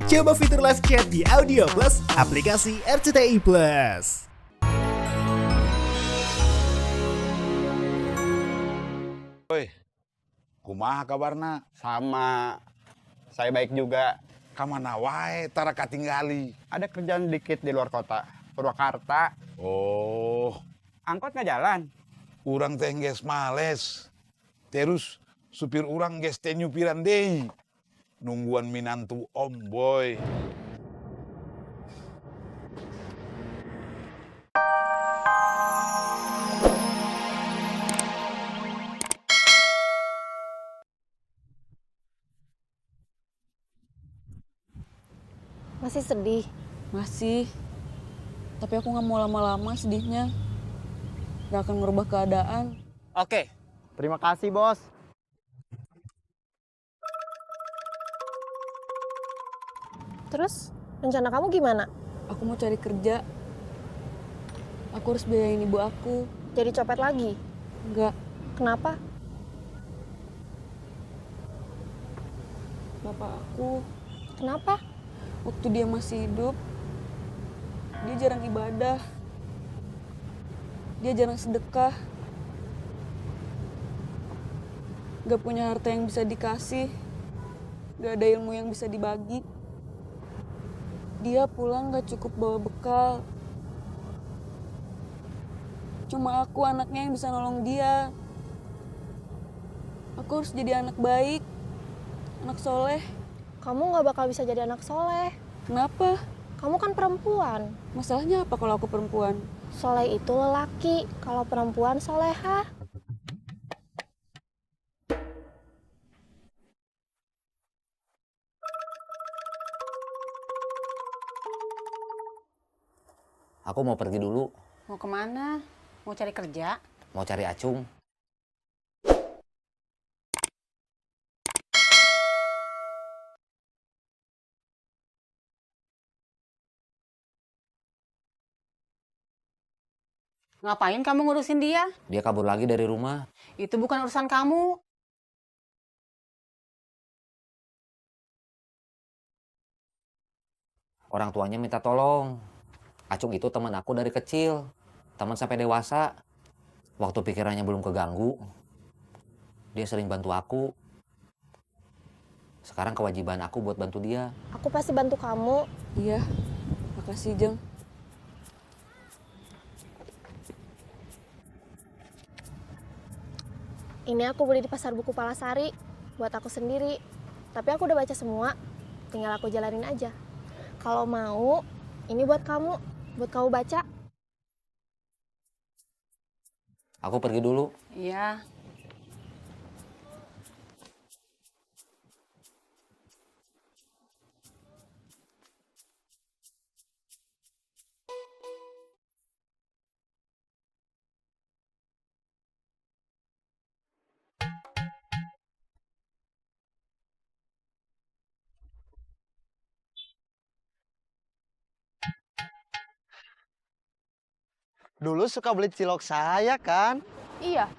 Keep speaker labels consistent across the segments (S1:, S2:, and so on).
S1: Coba fitur live chat di Audio Plus, aplikasi RCTI Plus.
S2: Oi, kumaha kabarna?
S3: Sama, saya baik juga.
S2: Kamana wae tara katinggali.
S3: Ada kerjaan dikit di luar kota, Purwakarta.
S2: Oh,
S3: Angkot nggak jalan?
S2: urang teh geus males. Terus supir urang geus teh nyupiran deui. Nungguan minantu Om Boy.
S4: Masih sedih?
S5: Masih. Tapi aku nggak mau lama-lama sedihnya. Gak akan merubah keadaan.
S3: Oke, terima kasih bos.
S4: Terus, rencana kamu gimana?
S5: Aku mau cari kerja. Aku harus biayain ibu aku.
S4: Jadi copet lagi?
S5: Enggak,
S4: Kenapa?
S5: bapak aku
S4: Kenapa?
S5: waktu dia masih hidup, dia jarang ibadah. Dia jarang sedekah. Gak punya harta yang bisa dikasih. Gak ada ilmu yang bisa dibagi. Dia pulang gak cukup bawa bekal. Cuma aku anaknya yang bisa nolong dia. Aku harus jadi anak baik, anak soleh.
S4: Kamu gak bakal bisa jadi anak soleh.
S5: Kenapa?
S4: Kamu kan perempuan.
S5: Masalahnya apa kalau aku perempuan?
S4: Soleh itu lelaki, kalau perempuan soleha.
S6: Aku mau pergi dulu,
S7: Mau kemana? Mau cari kerja?
S6: mau cari Acung.
S7: Ngapain kamu ngurusin dia?
S6: Dia kabur lagi dari rumah.
S7: Itu bukan urusan kamu.
S6: Orang tuanya minta tolong. Acung itu teman aku dari kecil, teman sampai dewasa. Waktu pikirannya belum keganggu, dia sering bantu aku. Sekarang kewajiban aku buat bantu dia.
S4: Aku pasti bantu kamu.
S5: Iya, makasih Jeng.
S4: Ini aku beli di pasar buku Palasari, buat aku sendiri. Tapi aku udah baca semua, tinggal aku jalanin aja. Kalau mau, ini buat kamu baca.
S6: Aku pergi dulu.
S7: Iya.
S3: Dulu suka beli cilok saya kan?
S4: Iya,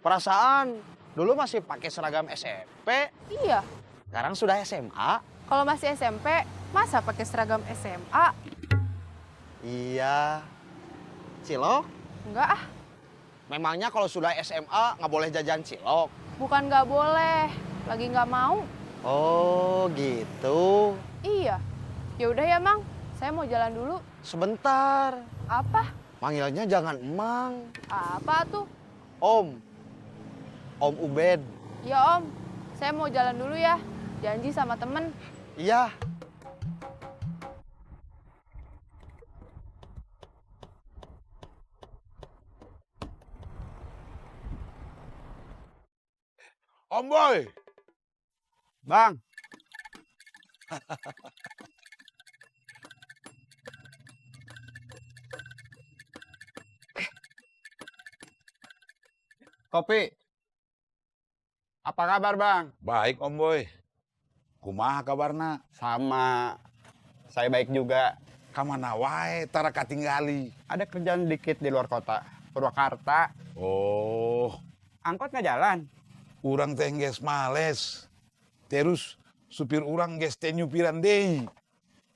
S3: Perasaan dulu masih pakai seragam SMP,
S4: iya.
S3: sekarang sudah SMA.
S8: Kalau masih SMP, masa pakai seragam SMA?
S3: Iya. Cilok?
S8: Enggak ah,
S3: Memangnya kalau sudah SMA nggak boleh jajan cilok?
S8: bukan nggak boleh, lagi nggak mau.
S3: Oh gitu.
S8: Iya. Ya udah ya, Mang. Saya mau jalan dulu.
S3: Sebentar.
S8: Apa?
S3: Manggilnya jangan Emang.
S8: Apa tuh?
S3: Om. Om Ubed.
S8: Ya, Om. Saya mau jalan dulu ya. Janji sama temen.
S3: Iya.
S2: Om Boy.
S3: Bang. Kopi. Apa kabar, Bang?
S2: Baik Om Boy. Kumaha kabarna?
S3: Sama. Saya baik juga.
S2: Kamana wae tara katinggali.
S3: Ada kerjaan dikit di luar kota, Purwakarta.
S2: Oh,
S3: Angkot nggak jalan?
S2: urang teh geus males. Terus supir urang geus teh nyupiran deui.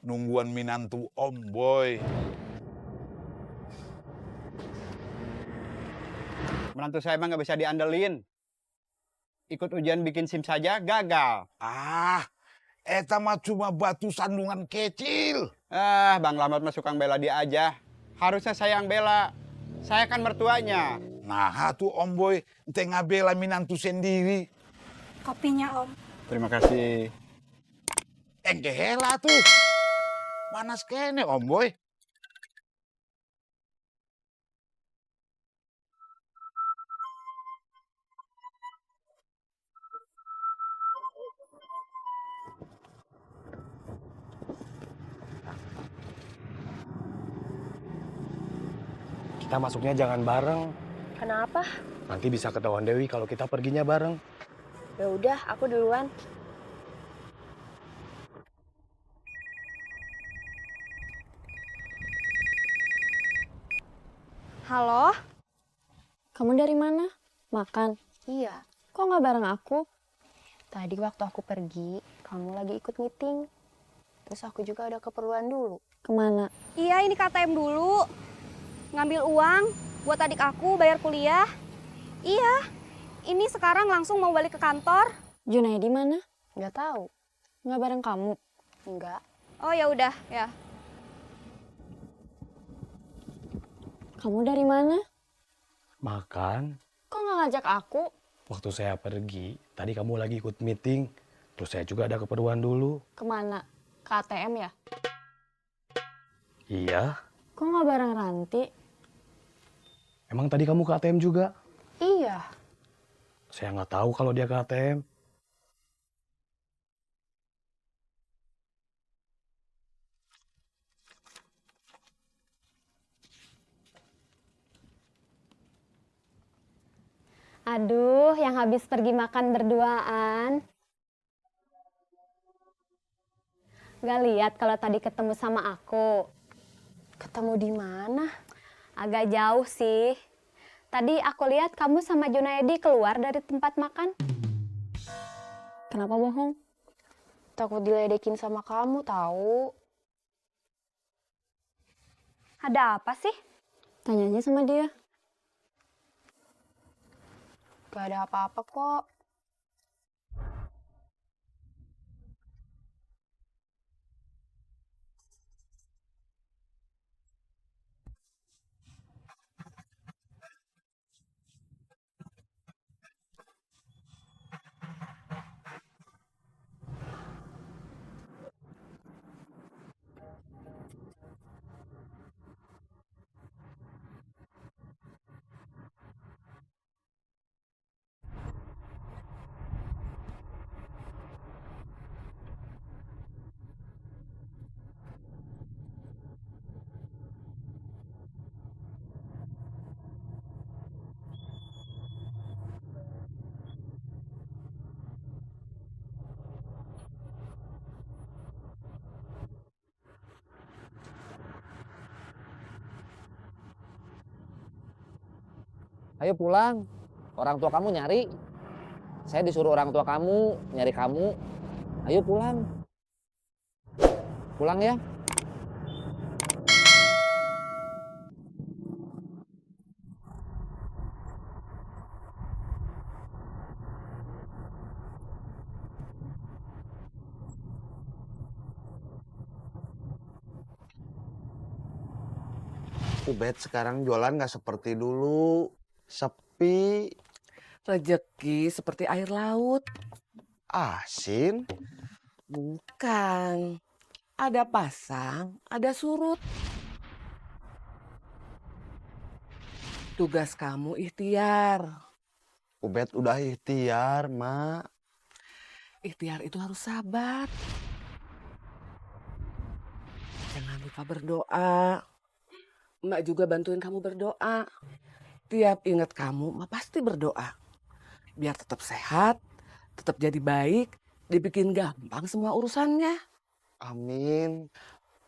S2: Nungguan minantu Om Boy.
S3: Menantu saya emang nggak bisa diandelin. Ikut ujian bikin SIM saja gagal.
S2: Ah, eta mah cuma batu sandungan kecil.
S3: Bang Lamot mah suka bela dia aja. Harusnya saya yang bela. Saya kan mertuanya.
S2: Nah, tuh Om Boy ente ngabela minantu sendiri.
S9: Kopinya, Om.
S3: Terima kasih.
S2: Hela tuh. Panas kene Om Boy.
S10: Kita masuknya jangan bareng.
S4: Kenapa?
S10: Nanti bisa ketahuan Dewi kalau kita perginya bareng.
S4: Ya udah, aku duluan. Halo?
S11: Kamu dari mana? Makan?
S4: Iya.
S11: Kok nggak bareng aku?
S4: Tadi waktu aku pergi, kamu lagi ikut meeting. Terus aku juga ada keperluan dulu.
S11: Kemana?
S9: Iya, ini KTM dulu. Ngambil uang buat adik aku bayar kuliah. Iya, ini sekarang langsung mau balik ke kantor.
S11: Junaidi mana?
S4: Nggak tahu.
S11: Nggak bareng kamu?
S4: Enggak.
S9: Oh ya udah, ya.
S11: Kamu dari mana?
S10: Makan.
S11: Kok nggak ngajak aku?
S10: Waktu saya pergi, tadi kamu lagi ikut meeting. Terus saya juga ada keperluan dulu.
S11: Kemana? Ke ATM ya?
S10: Iya.
S11: Kok nggak bareng Ranti?
S10: Emang tadi kamu ke ATM juga?
S4: Iya.
S10: Saya nggak tahu kalau dia ke ATM.
S11: Aduh, yang habis pergi makan berduaan. Gak lihat kalau tadi ketemu sama aku.
S4: Ketemu di mana?
S11: Agak jauh sih. Tadi aku lihat kamu sama Junaidi keluar dari tempat makan. Kenapa bohong?
S4: Takut diledekin sama kamu, tahu.
S11: Ada apa sih? Tanya aja sama dia.
S4: Gak ada apa-apa kok.
S6: Ayo pulang. Orang tua kamu nyari. Saya disuruh orang tua kamu nyari kamu. Ayo pulang. Pulang ya.
S3: Ubed sekarang jualan nggak seperti dulu. Sepi.
S12: Rezeki seperti air laut.
S3: Asin.
S12: Bukan. Ada pasang, ada surut. Tugas kamu ikhtiar.
S3: Ubed udah ikhtiar, Mak.
S12: Ikhtiar itu harus sabar. Jangan lupa berdoa. Mak juga bantuin kamu berdoa. Tiap ingat kamu, Mak pasti berdoa. Biar tetap sehat, tetap jadi baik, dibikin gampang semua urusannya.
S3: Amin.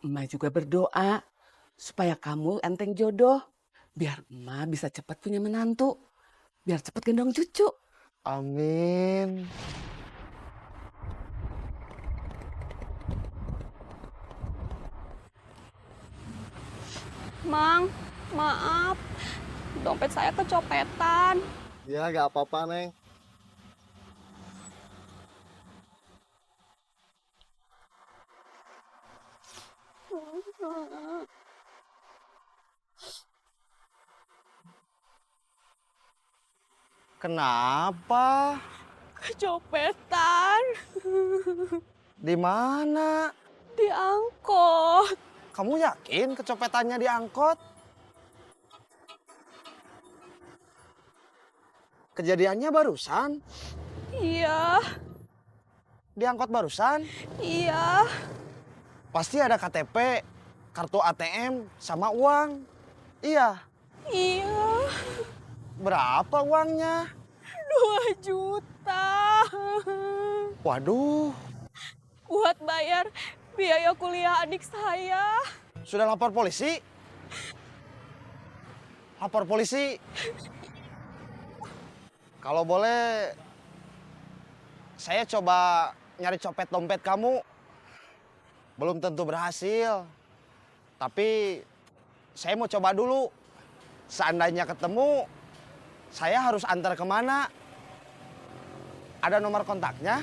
S12: Mak juga berdoa supaya kamu enteng jodoh. Biar Mak bisa cepat punya menantu. Biar cepat gendong cucu.
S3: Amin.
S9: Mang, maaf. Dompet saya kecopetan.
S13: Ya nggak apa-apa Neng.
S14: Kenapa?
S9: Kecopetan.
S14: Di mana?
S9: Di angkot.
S14: Kamu yakin kecopetannya di angkot? Kejadiannya barusan?
S9: Iya.
S14: Di angkot barusan?
S9: Iya.
S14: Pasti ada KTP, kartu ATM, sama uang. Iya.
S9: Iya.
S14: Berapa uangnya?
S9: 2 juta.
S14: Waduh.
S9: Buat bayar biaya kuliah adik saya.
S14: Sudah lapor polisi? Lapor polisi. Kalau boleh, saya coba nyari copet dompet kamu. Belum tentu berhasil. Tapi saya mau coba dulu. Seandainya ketemu, saya harus antar kemana? Ada nomor kontaknya?